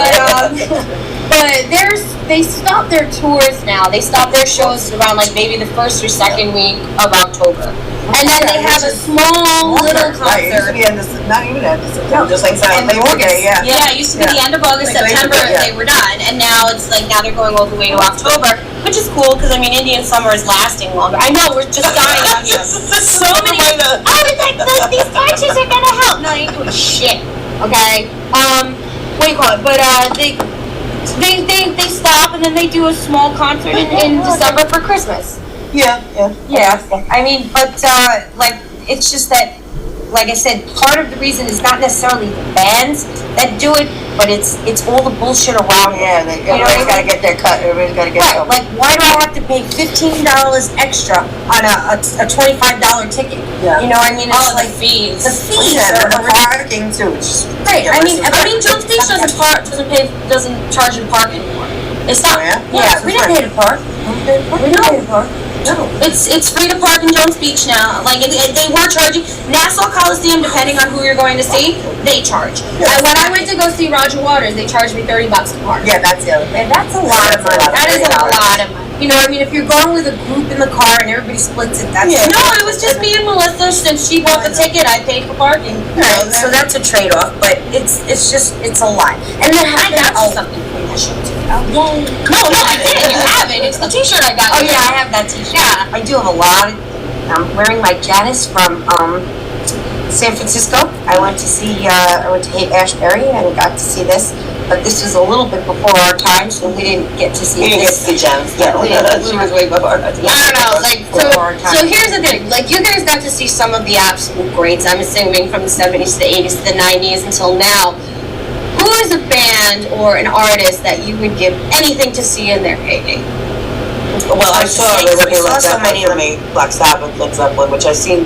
But they stop their tours now. They stop their shows around like maybe the first or second week of October, and then they have a small little Right, it used to concert. be not even end of September, just like End of Labor Day, August. yeah. Yeah, it used to be the end of August, Like Labor September, Day, yeah. they were done, and now it's like now they're going all the way to October, which is cool because I mean Indian summer is lasting longer. I know we're just dying out here. So many. I was like, these taxis are gonna help. No, they ain't doing shit. Okay. What do you call it? But they stop and then they do a small concert in December for Christmas. Yeah. Yeah, I mean, but it's just that, like I said, part of the reason is not necessarily the bands that do it, but it's all the bullshit around it. Yeah, You know what I everybody's got to mean? get their cut, everybody's got to get Right, something. like why do I have to pay $15 extra on a $25 ticket? Yeah. You know, I mean, it's like fees. the fees Yeah, are and the parking too, it's just Right, I mean, Jones Beach doesn't charge in park anymore. They stopped. Oh, yeah? yeah, we don't pay to park. We don't pay to park. No. It's free to park in Jones Beach now. Like they were charging Nassau Coliseum, depending on who you're going to see, they charge. Yeah. When I went to go see Roger Waters, they charged me $30 to park. Yeah, that's the other thing. And that's a lot of money. That is a lot of money. You know, I mean, if you're going with a group in the car and everybody splits it, that's Yeah. No, it was just me and Melissa. Since she bought the ticket, I paid for parking. Right, so that's a trade-off, but it's a lot. And then I got you something from that show too. No, I did. You have it. It's the T-shirt I got. Oh you. yeah, I have that T-shirt. Yeah. I do have a lot. I'm wearing my Janice from San Francisco. I went to Haight-Ashbury and got to see this, but this was a little bit before our time, so we didn't get to see You didn't get this. to see Janice. Yeah, we didn't. She was way before her. I don't know, like, so here's the thing, like, you guys got to see some of the absolute greats, I'm assuming, from the 70s to the 80s to the 90s until now. Who is a band or an artist that you would give anything to see in their heyday? Well, I saw We saw so many of them. Black Sabbath, Led Zeppelin, which I've seen.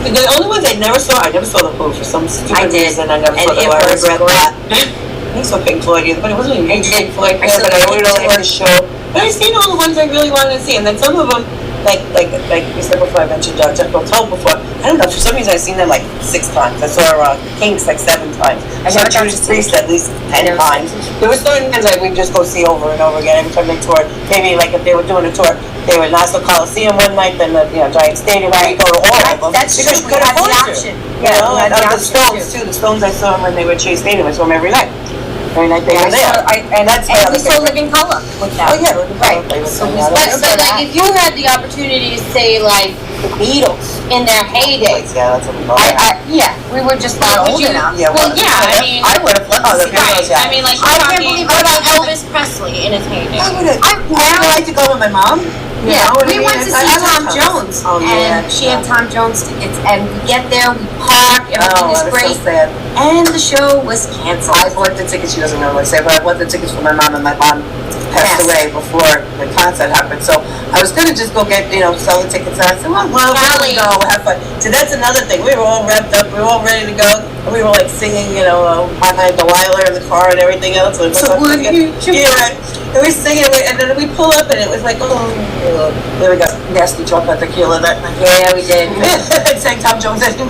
The only ones I never saw the Who for some stupid I did. reason. I never saw And the it Who. I was regret great. that. I didn't saw Pink Floyd either, but it wasn't even Pink Floyd. I saw But I the went Pink over the show. But I've seen all the ones I really wanted to see, and then some of them, like we said before, I mentioned Jeff Hotel before. I don't know, for some reason I've seen them like 6 times. I saw Kinks like 7 times. I saw never got to Judas see Priest at least 10 never times. There were certain bands I would just go see over and over again every time they toured. Maybe like if they were doing a tour, they were at Nassau Coliseum one night, then the Giant Stadium. We go to all of them. That's because true. you We could had the afford to. option. You Yeah, know, we had and the the option, Stones too. The Stones I saw when they were at Chase Stadium. I saw them every night. Every night they were there. And That's and my we other saw favorite. Living Color with them. Oh yeah, Right. So But like, if you had the opportunity to say like the Beatles in their heyday, yeah, that's what we call it. Yeah, we were just not would old you? enough. Yeah, Well, yeah, I mean, I would have loved Oh, to the see that. Beatles, yeah. I mean, like, I you're can't talking, believe what I about went- Elvis Presley in his heyday? I would now- like to go with my mom. You Yeah, know what I we mean? went to I see love Tom Jones, Oh yeah. and she had Tom Jones tickets, and we get there, we park, everything Oh, is that was great, so sad. and the show was canceled. I bought the tickets. She doesn't know what I say, but I bought the tickets for my mom, and my mom passed Yes. away before the concert happened. So I was gonna just go get, sell the tickets. And I said, well, we'll go, we'll have fun. So that's another thing. We were all revved up. We were all ready to go, and we were like singing, behind Delilah in the car and everything else. And So would you- Yeah. And we're singing, and then we pull up, and it was like, oh, there we go, nasty chocolate tequila that night. Yeah, we did. And sang Tom Jones anyway.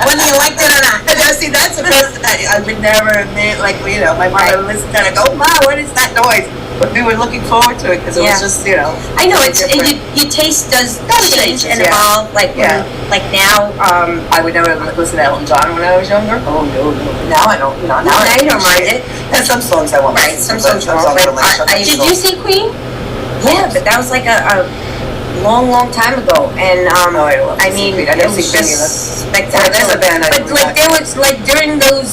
Whether you liked it or not. And see, that's the first I would never admit, like, my mother was kind of go, Ma, what is that noise? But we were looking forward to it because it Yeah. was just, I know it's different. your taste does change changes, and yeah. evolve. Like Yeah. like now, I would never listen to Elton John when I was younger. Oh no. Now I don't. Now now you don't mind it. And some songs I won't. Right, listen some to, songs but won't, but some I- Did songs. you see Queen? Yeah, but that was like a long time ago, and No, I love I to see mean Queen. I it didn't was see Queen just either. spectacular. There's a band I but really like like. there was like during those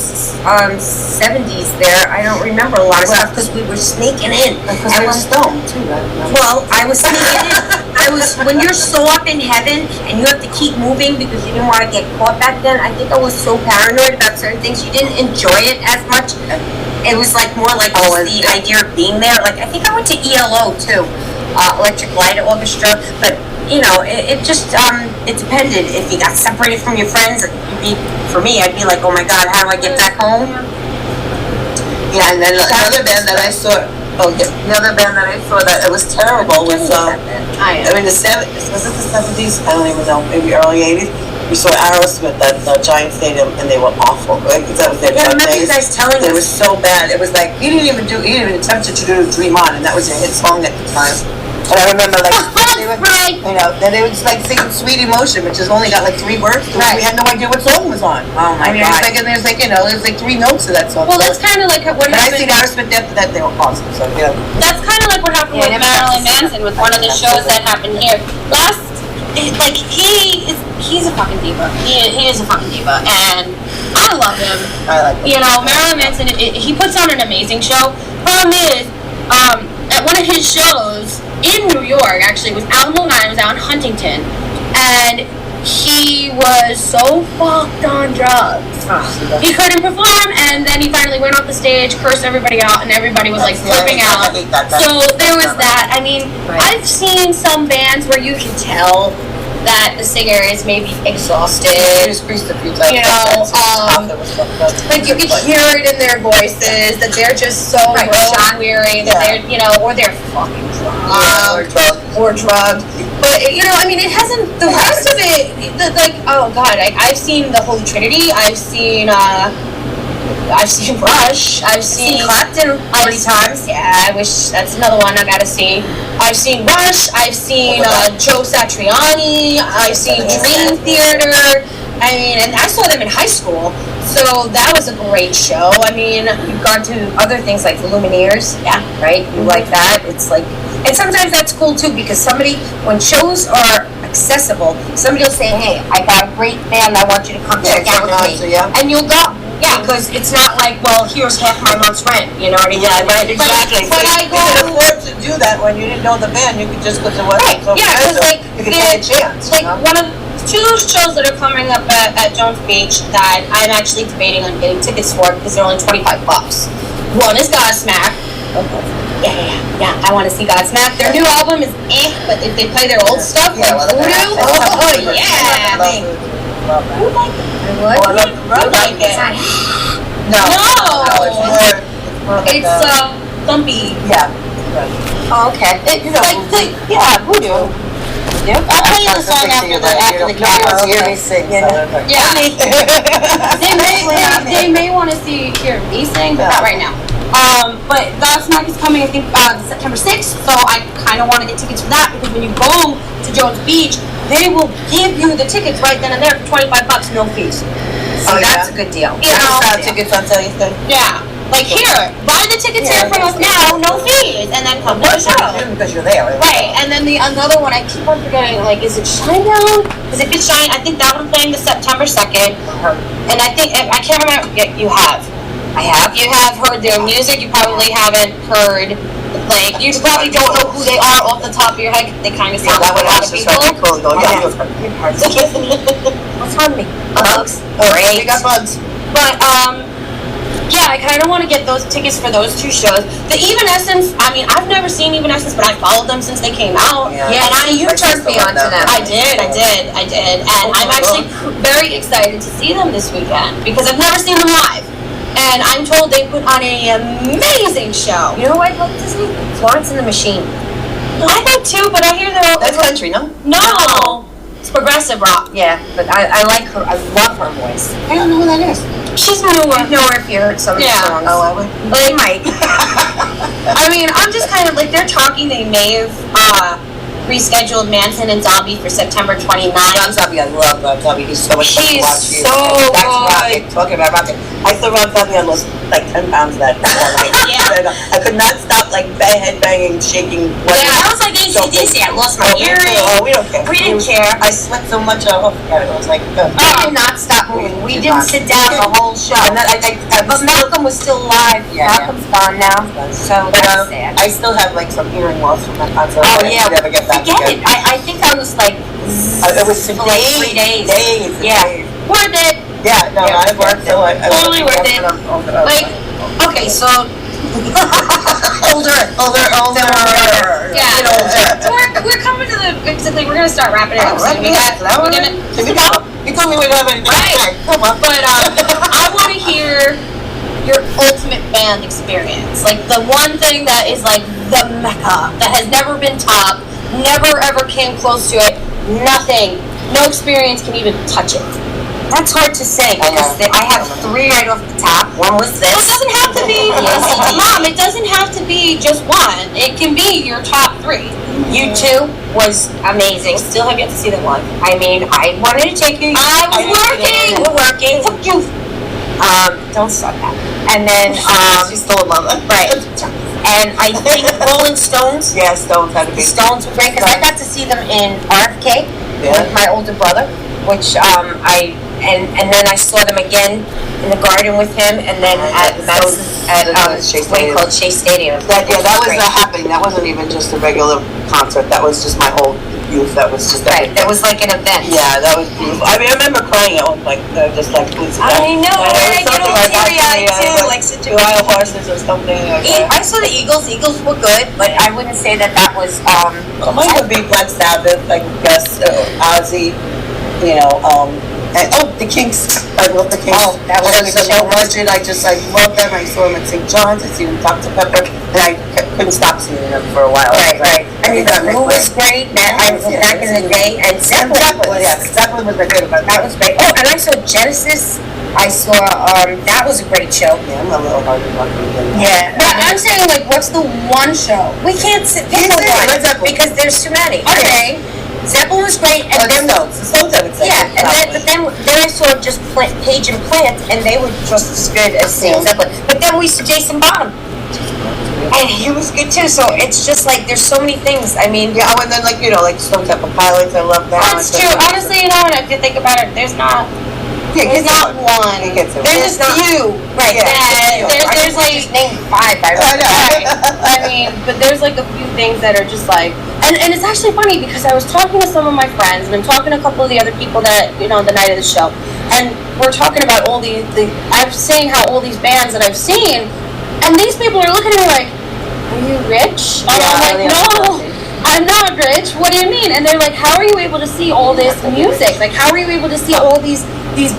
70s there, I don't remember a lot of stuff because we were sneaking in. Because And I when- was stoned too. Right? Well, I was sneaking in. I was when you're so up in heaven and you have to keep moving because you didn't want to get caught back then. I think I was so paranoid about certain things. You didn't enjoy it as much. It was like more like Oh, just the idea of being there. Like I think I went to ELO too. electric light orchestra, but it just it depended. If you got separated from your friends, for me, I'd be like, oh my God, how do I get back home? Yeah, and then another band that I saw. Another band that I saw that it was terrible was in the 70s. Was it the 70s? I don't even know. Maybe early 80s. We saw Aerosmith at the Giant Stadium, and they were awful. Right? That was their I remember you guys telling us. They were so bad. It was like you didn't even attempt to do Dream On, and that was your hit song at the time. And I remember they were, then they were just like singing Sweet Emotion, which has only got like 3 words. Right. We had no idea what song was on. Oh my God. There's like there's like 3 notes to that song. Well, that's kind of like what happened. I seen Aerosmith after that, they were awesome. So that's kind of like what happened with Marilyn Manson with one of the shows that happened here. He's a fucking diva. He is a fucking diva, and I love him. I like him. Marilyn Manson, he puts on an amazing show. Problem is, at one of his shows in New York, actually, it was out in Long Island, it was out in Huntington, and he was so fucked on drugs. He couldn't perform, and then he finally went off the stage, cursed everybody out, and everybody was like flipping out. So there was that. I mean, I've seen some bands where you can tell that the singer is maybe exhausted. Like you could hear it in their voices that they're just so shot weary that they're or they're fucking drunk or drugged. But I mean, it hasn't. The rest of it, oh God, I've seen the Holy Trinity. I've seen Rush. I've seen Clapton 3 times. Yeah, I wish that's another one I gotta see. I've seen Rush. I've seen Joe Satriani. I've seen Dream Theater. I mean, and I saw them in high school, so that was a great show. I mean, you've gone to other things like the Lumineers. Yeah, right. You like that? It's like, and sometimes that's cool too because when shows are accessible, somebody will say, "Hey, I got a great band. I want you to come check out with me," and you'll go. Yeah, because it's not like, well, here's half my month's rent, you know what I mean? Yeah, right, exactly. But I go... You could afford to do that when you didn't know the band. You could just go to what? Right, yeah, because you could take a chance. Like, one of 2 shows that are coming up at Jones Beach that I'm actually debating on getting tickets for because they're only $25. One is Godsmack. Yeah, I want to see Godsmack. Their new album is but if they play their old stuff, like Thru, yeah. You like it? I would. You like it? No. It's thumpy. Yeah. Oh, okay. It's voodoo. I'll play you the song after the camera. Yeah. They may want to hear me sing, but not right now. But Godsmack is coming, I think, September 6th, so I kind of want to get tickets for that because when you go to Jones Beach, they will give you the tickets right then and there for $25, no fees. So that's a good deal. Tickets on sale, you said? Yeah. Like here, buy the tickets here from us now, no fees, and then come to the show. Because you're there. Right, and then the another one, I keep on forgetting, like, is it Shinedown? Because if it's Shine, I think that one's playing the September 2nd, and I can't remember, you have heard their music, you probably haven't heard the playing. You probably don't know who they are off the top of your head, they kind of sound like a lot of people. What's on me? Bugs. Great. We got bugs. But, yeah, I kind of want to get those tickets for those 2 shows. The Evanescence, I mean, I've never seen Evanescence, but I followed them since they came out. Yeah, and you turned me on to them. I did. And I'm actually very excited to see them this weekend because I've never seen them live. And I'm told they put on an amazing show. You know who I'd love to see? Florence and the Machine. I think too, but I hear they're... That's country, no? No! It's progressive rock. Yeah, but I like her. I love her voice. I don't know who that is. She's newer. You know her if you heard some of the songs. Oh, I would. Like, Mike. I mean, I'm just kind of like, they're talking, they may have rescheduled Manson and Zombie for September 29th. Ron Zombie, I love Ron Zombie. He's so much fun to watch. He's so good. Talking about rocket. I saw Ron Zombie, I lost like 10 pounds that night. Yeah. I could not stop like head banging, shaking. Yeah, I was like ACDC. I lost my earring. Oh, we don't care. We didn't care. I sweat so much. I was like, we did not stop moving. We didn't sit down the whole show. But Malcolm was still alive. Yeah, Malcolm's gone now. So that's sad. I still have like some hearing loss from that concert. Oh yeah. Never get back again. I think I was like, it was for like 3 days. Yeah. Worth it. Yeah, no, I worked till I totally worth it. Like, okay, so older. Yeah, Yeah. You know, So we're coming to the basically we're gonna start wrapping it up. So Here we go. You told me we don't have anything. Right. Come on. But I want to hear your ultimate band experience, like the one thing that is like the mecca that has never been topped, never ever came close to it. Nothing, no experience can even touch it. That's hard to say because I have three right off the top. One was this. Well, it doesn't have to be, Mom. It doesn't have to be just one. It can be your top three. U2 was amazing. Still have yet to see them live. I mean, I wanted to take you. I was working. You were working. Took you. Don't start that. And then, She's still a mother. right. And I think Rolling Stones. Yeah, Stones had a big. Stones were great because I got to see them in RFK with my older brother, which and then I saw them again in the Garden with him, and then at Madison Shea what do you call it, Shea Stadium. That was happening. That wasn't even just a regular concert. That was just my whole youth. That was just Right, that was like an event. Yeah, that was beautiful. I mean, I remember crying at one point. Just like please. I know, I get all teary-eyed too, like such a wild horses or something. Like I saw the Eagles. Eagles were good, but I wouldn't say that was. Mine would be Black Sabbath, like Gus, Ozzy, you know, and the Kinks. I love the Kinks. Oh, that was a good so show. much. I love them. I saw them at St. John's. I see them Dr. Pepper, and I couldn't stop seeing them for a while. Right. I mean, the Who was great. Back in the day, and Zeppelin was a good one. That was great. Oh, and I saw Genesis. I saw that was a great show. Yeah, I'm a little hard to talk about. Yeah. But I'm saying, like, what's the one show? We can't pick Led one Zeppelin. because there's too many. Okay. Zeppelin was great, and then Stones I would say. yeah, and then I saw just Page and Plant, and they were just as good as Zeppelin. But then we saw Jason Bonham, and he was good too. So it's just like there's so many things. I mean, Yeah, and then like Stone Temple Pilots, I love that. That's true. Honestly, you know, and if you think about it, there's not one. He gets it. There's a few. right? Yeah. There's like just named 5. I know. Right. I mean, but there's like a few things that are just like, and it's actually funny because I was talking to some of my friends, and I'm talking to a couple of the other people that, you know, the night of the show, and we're talking about all I'm saying how all these bands that I've seen, and these people are looking at me like, are you rich? And I'm like, no, I'm not rich. What do you mean? And they're like, how are you able to see all this music? Like, how are you able to see all these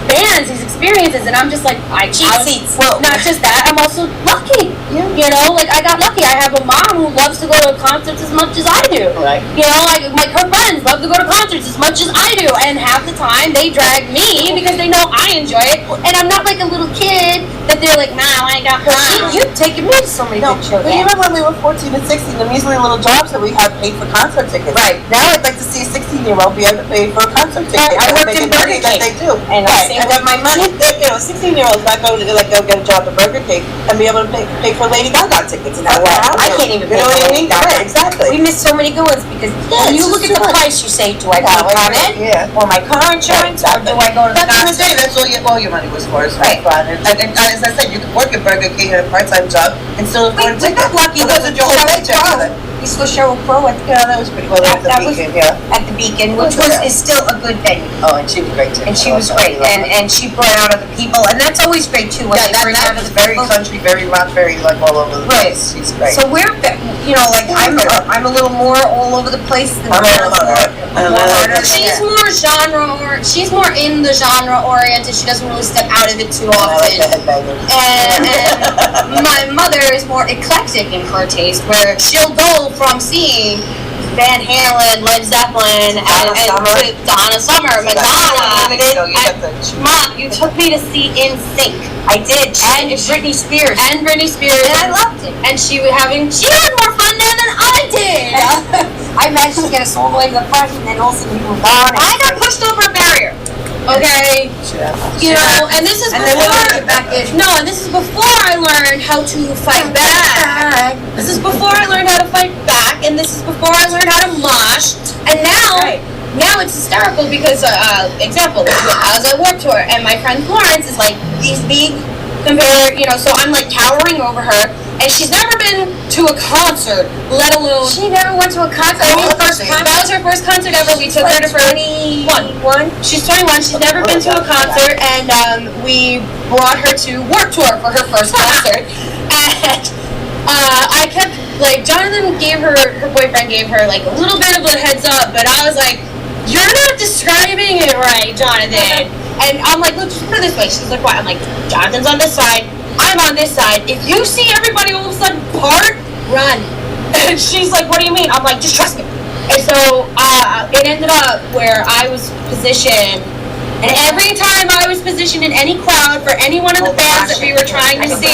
bands, these experiences? And I'm just like, seats. Well, not just that, I'm also lucky. Yeah. You know, like I got lucky. I have a mom who loves to go to concerts as much as I do. Right. You know, like her friends love to go to concerts as much as I do, and half the time they drag me because they know I enjoy it, and I'm not like a little kid that they're like, nah, I ain't got time. You've taken me to so many good shows. But you remember when we were 14 and 16, the measly little jobs that we had paid for concert tickets. Right. Now I'd like to see a 16-year-old be able to pay for a concert ticket. I worked in Burger That they do. And I saved up my money. You know, 16-year-olds not going to go get a job at Burger King and be able to pay for Lady Gaga tickets. And I can't even You know what I mean? Gaga. Right, exactly. We missed so many good ones because when you look at the price, you say, do I pay comment or my car insurance, or do I go to the That's what I'm concert? saying. That's all your money was for. Is Right. fun. And as I said, you could work at Burger King at a part-time job and still afford a We ticket. got lucky. It wasn't your whole paycheck either. We saw Sheryl Crow at Yeah, that was pretty well. At the Beacon, yeah. the Beacon, which is still a good venue. Oh, and she was great too. And she was great, and she brought out other people, and that's always great too. When they bring out that other was very people. country, very rock, very like all over the place. She's great. So we're, you know, like I'm a little more all over the place than I'm a little harder. She's more genre, or she's more in the genre oriented. She doesn't really step out of it too I like the often. headbangers. And my mother is more eclectic in her taste, where she'll go from seeing Van Halen, Led Zeppelin, and to Donna Summer, Madonna. Mom, you took me to see NSYNC. I did. And Britney Spears. And Britney Spears. And I loved it. And she had more fun there than I did. I managed to get us all the way to the front, and then all of a sudden we moved on. I got pushed over a barrier. Okay, you know, and this is and this is before I learned how to fight back. This is before I learned how to fight back, and this is before I learned how to mosh. And now it's hysterical because, example, I was at Warped Tour, and my friend Florence is like these big, compared, you know, so I'm like towering over her, and she's never been to a concert, let alone. She never went to a concert. That was her first concert ever. We took her to 21. She's 21. She's never been to a concert, and we brought her to Warped Tour for her first concert. And I kept like, Jonathan gave her boyfriend gave her, like, a little bit of a heads up, but I was like, you're not describing it right, Jonathan. And I'm like, look, just put it this way. She's like, what? I'm like, Jonathan's on this side, I'm on this side. If you see everybody all of a sudden part, run. And she's like, what do you mean? I'm like, just trust me. And so it ended up where I was positioned, and every time I was positioned in any crowd for any one of the bands that we were trying to see,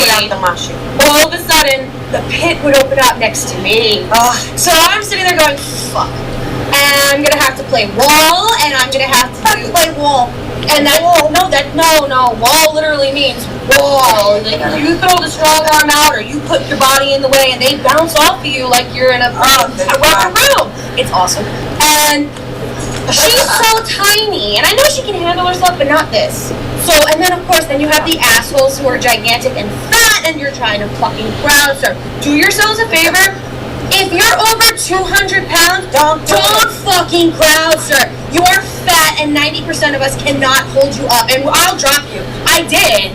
all of a sudden the pit would open up next to me. So I'm sitting there going, fuck. And I'm gonna have to play wall, and I'm gonna have to play wall. And that wall literally means wall. Like, you throw the strong arm out, or you put your body in the way, and they bounce off of you like you're in a rubber room. It's awesome. And she's so tiny, and I know she can handle herself, but not this. So, and then of course, then you have the assholes who are gigantic and fat, and you're trying to fucking crowd surf. Do yourselves a favor. If you're over 200 pounds, don't fucking crowd surf. You are fat, and 90% of us cannot hold you up, and I'll drop you. I did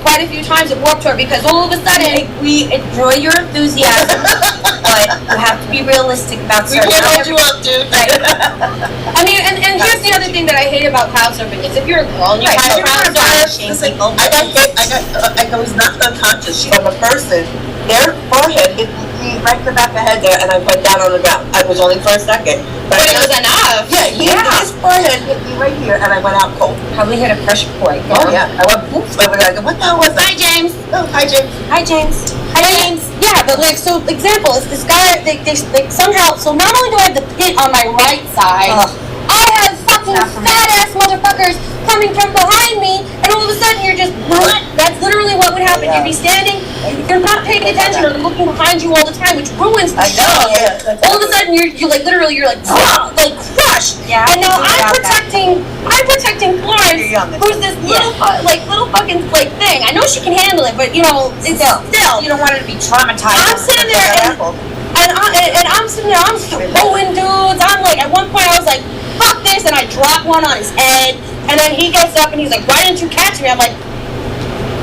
quite a few times at Warped Tour, because all of a sudden We enjoy your enthusiasm, but you have to be realistic about We certain. can't hold you up, dude. I mean, and here's the other thing that I hate about crowd surfing is if you're a girl and you try to crowd surf, Listen, I got hit. I was knocked unconscious from a person. Their forehead hit me right in the back of the head there, and I went down on the ground. I was only for a second, but it was enough. Yeah. His forehead hit me right here, and I went out cold. Probably hit a pressure point. Oh yeah, I went poof. I was like, what the hell was that? Hi, James. Oh, hi, James. Hi, James. Hi, James. Yeah, but like, so example is this guy. They somehow. So not only do I have the pit on my right side, I have fucking fat ass motherfuckers coming from behind me, and all of a sudden you're just. That's literally what would happen. You'd be standing, you're not paying attention or looking behind you all the time, which ruins the show. All of a sudden you're like literally like crushed. Yeah. And now I'm protecting Florence, who's this little fucking thing. I know she can handle it, but you know, it's still You don't want her to be traumatized. I'm sitting there and I'm sitting there, I'm throwing dudes. I'm like, at one point I was like, fuck this, and I drop one on his head, and then he gets up and he's like, why didn't you catch me? I'm like,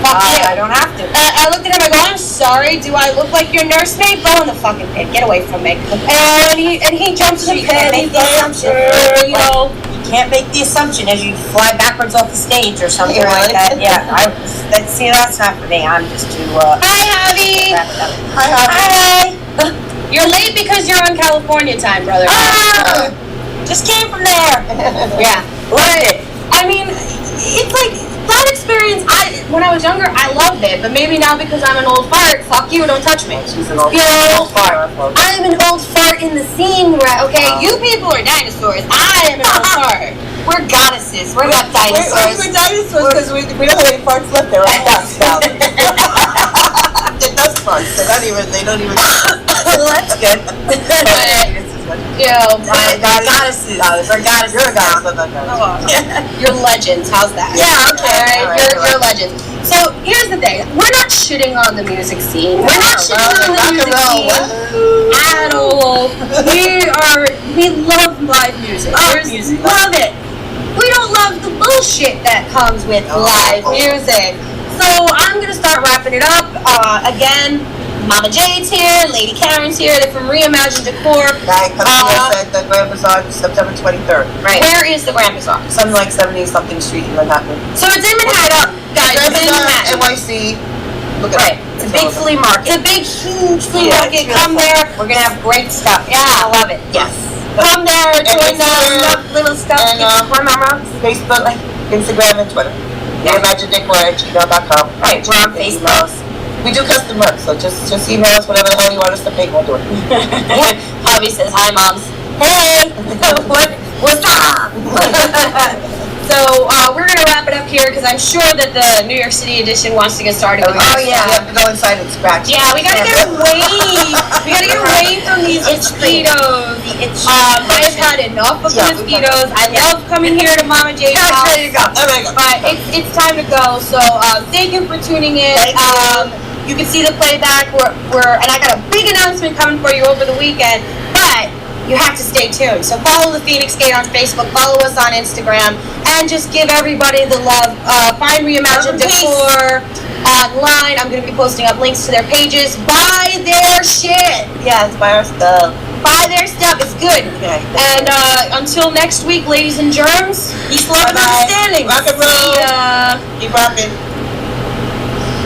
fuck you. I don't have to. I looked at him, I go, I'm sorry, do I look like your nursemaid? Go in the fucking pit, get away from me. And he jumps in the pit, he's like, you know. You can't make the assumption as you fly backwards off the stage or something like that. Yeah, that's not for me. I'm just too, Hi, Javi. Hi. You're late because you're on California time, brother. just came from there. Yeah, loved it. I mean, it's like that experience. When I was younger, I loved it, but maybe now because I'm an old fart, fuck you, don't touch me. She's an old fart. I'm an old fart in the scene, right? Okay, you people are dinosaurs. I am an old fart. We're goddesses. We're not dinosaurs. We're dinosaurs because we don't have any parts left. They're all dust now. They're dust parts. They don't even. Well, that's good. Goddesses. We're goddesses. You're a goddess. You're legends. How's that? Yeah, okay. All right. You're legends. So here's the thing. We're not shitting on the music scene. We're not shitting on the music scene at all. We love live music. We love it. We don't love the bullshit that comes with live music. So I'm gonna start wrapping it up. Again, Mama Jade's here, Lady Karen's here. They're from Reimagined Decor. Guy comes to us at the Grand Bazaar September 23rd. Right. Where is the Grand Bazaar? Something like 70-something street in Manhattan. So it's in Manhattan, guys. Grand It's in Bazaar, Manhattan. NYC. Look at Right. It's a big flea market. It's a big, huge flea market. Come there. We're gonna have great stuff. Yeah. I love it. Yes. Come there, join them. Little stuff. And Facebook, Instagram, and Twitter. ReimaginedDecor@gmail.com. Right, we're on Facebook. We do custom work, so just email us whatever the hell you want us to make. We'll do it. Hobby says, hi, moms. Hey. What's up? So we're going to wrap it up here because I'm sure that the New York City edition wants to get started. We have to go inside and scratch. Yeah, we got to get away. We got to get away from these mosquitoes. I've had enough of the mosquitoes. I love coming here to Mama Jades House. There you go. But it's time to go. So thank you for tuning in. You can see the playback. And I got a big announcement coming for you over the weekend. But you have to stay tuned. So follow the Feinics Gate on Facebook, follow us on Instagram, and just give everybody the love. Find Reimagined Decor online. I'm going to be posting up links to their pages. Buy their shit. Yes, buy our stuff. Buy their stuff. It's good. Okay. And until next week, ladies and germs, peace, love, and Bye-bye. understanding. Rock and roll. See ya. Keep rocking.